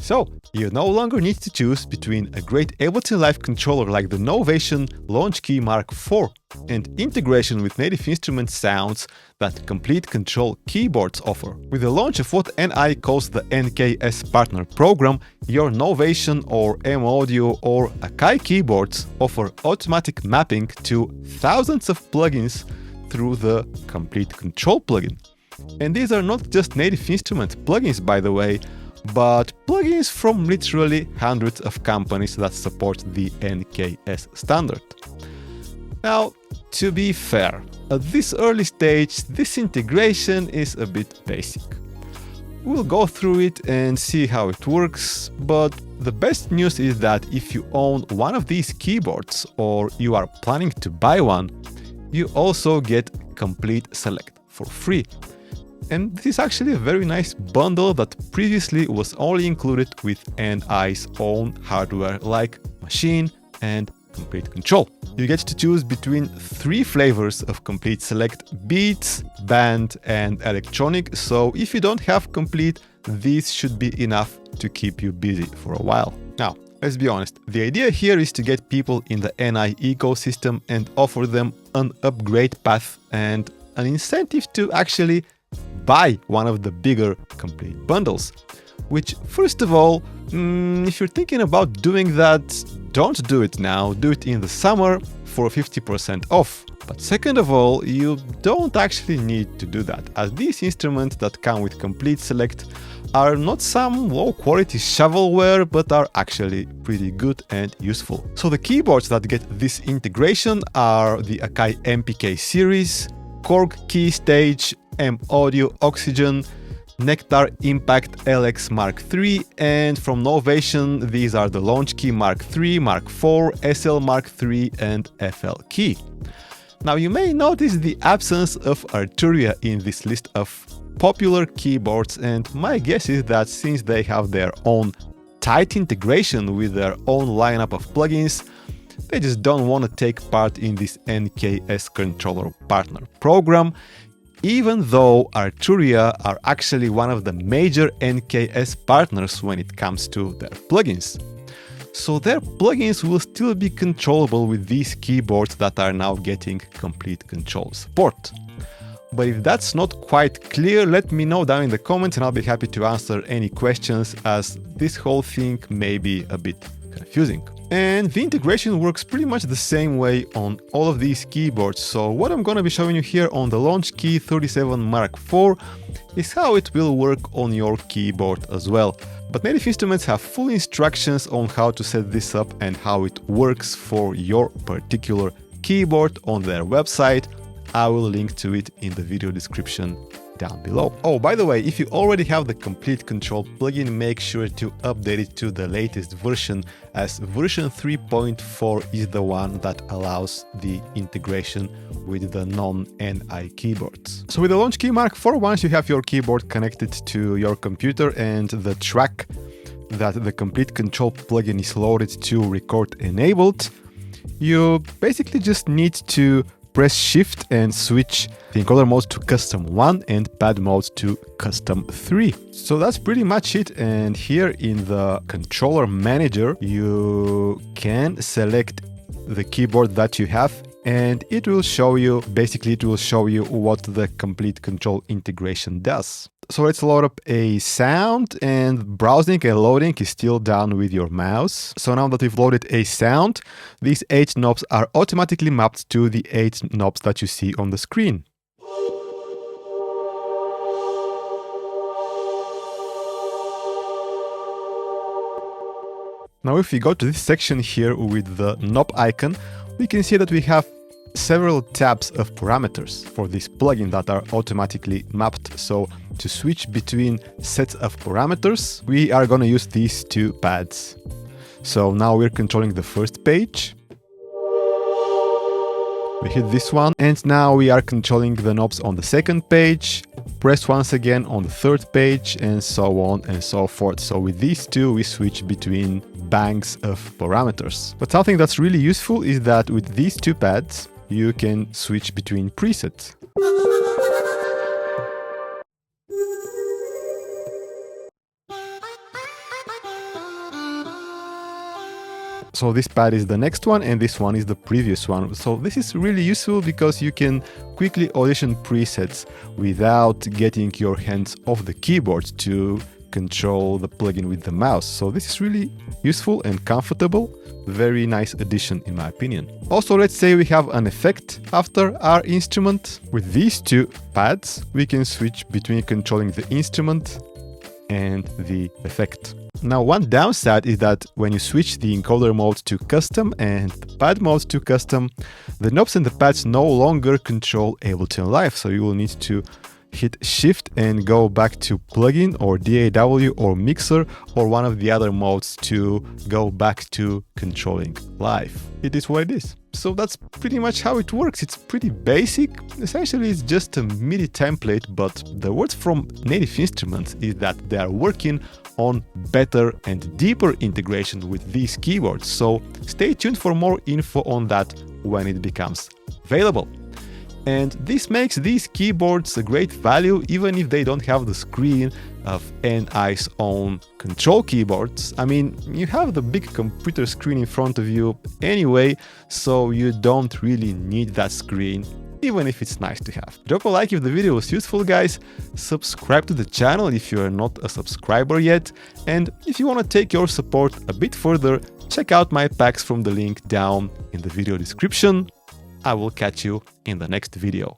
So, you no longer need to choose between a great Ableton Live controller like the Novation Launchkey MK4 and integration with native instrument sounds that Complete Control keyboards offer. With the launch of what NI calls the NKS Partner Program, your Novation or M-Audio or Akai keyboards offer automatic mapping to thousands of plugins through the Complete Control plugin. And these are not just native instrument plugins, by the way, but plugins from literally hundreds of companies that support the NKS standard. Now, to be fair, at this early stage, this integration is a bit basic. We'll go through it and see how it works, but the best news is that if you own one of these keyboards or you are planning to buy one, you also get Complete Select for free. And this is actually a very nice bundle that previously was only included with NI's own hardware like Machine and Complete Control. You get to choose between 3 flavors of Complete Select: Beats, Band and Electronic, so if you don't have Complete, these should be enough to keep you busy for a while. Now, let's be honest, the idea here is to get people in the NI ecosystem and offer them an upgrade path and an incentive to actually buy one of the bigger Complete bundles. Which, first of all, if you're thinking about doing that, don't do it now, do it in the summer for 50% off. But second of all, you don't actually need to do that, as these instruments that come with Complete Select are not some low-quality shovelware, but are actually pretty good and useful. So the keyboards that get this integration are the Akai MPK series, Korg Key Stage, M-Audio Oxygen, Nektar Impact LX Mark III, and from Novation these are the Launchkey Mark III, Mark IV, SL Mark III and FL Key. Now you may notice the absence of Arturia in this list of popular keyboards, and my guess is that since they have their own tight integration with their own lineup of plugins, they just don't want to take part in this NKS Controller Partner Program, even though Arturia are actually one of the major NKS partners when it comes to their plugins. So their plugins will still be controllable with these keyboards that are now getting Complete Control support. But if that's not quite clear, let me know down in the comments and I'll be happy to answer any questions, as this whole thing may be a bit confusing. And the integration works pretty much the same way on all of these keyboards, so what I'm gonna be showing you here on the Launchkey 37 Mark IV is how it will work on your keyboard as well. But Native Instruments have full instructions on how to set this up and how it works for your particular keyboard on their website. I will link to it in the video description down below. Oh, by the way, if you already have the Complete Control plugin, make sure to update it to the latest version, as version 3.4 is the one that allows the integration with the non-NI keyboards. So with the Launchkey Mark IV, once you have your keyboard connected to your computer and the track that the Complete Control plugin is loaded to record enabled, you basically just need to press Shift and switch the encoder mode to Custom 1 and pad mode to Custom 3. So that's pretty much it, and here in the controller manager you can select the keyboard that you have and it will show you, what the Complete Control integration does. So let's load up a sound, and browsing and loading is still done with your mouse. So now that we've loaded a sound, these 8 knobs are automatically mapped to the 8 knobs that you see on the screen. Now if we go to this section here with the knob icon, we can see that we have several tabs of parameters for this plugin that are automatically mapped. So to switch between sets of parameters, we are going to use these 2 pads. So now we're controlling the first page. We hit this one, and now we are controlling the knobs on the second page. Press once again on the third page, and so on and so forth. So with these 2, we switch between banks of parameters. But something that's really useful is that with these 2 pads, you can switch between presets. So this pad is the next one and this one is the previous one. So this is really useful because you can quickly audition presets without getting your hands off the keyboard to control the plugin with the mouse. So this is really useful and comfortable. Very nice addition in my opinion. Also, let's say we have an effect after our instrument. With these two pads, we can switch between controlling the instrument and the effect. Now, one downside is that when you switch the encoder mode to custom and the pad mode to custom, the knobs and the pads no longer control Ableton Live. So you will need to hit shift and go back to plugin or DAW or mixer or one of the other modes to go back to controlling live. It is what it is. So that's pretty much how it works. It's pretty basic. Essentially, it's just a MIDI template, but the words from Native Instruments is that they are working on better and deeper integration with these keyboards. So stay tuned for more info on that when it becomes available. And this makes these keyboards a great value even if they don't have the screen of NI's own control keyboards. I mean, you have the big computer screen in front of you anyway, so you don't really need that screen, even if it's nice to have. Drop a like if the video was useful, guys. Subscribe to the channel if you are not a subscriber yet. And if you want to take your support a bit further, check out my packs from the link down in the video description. I will catch you in the next video.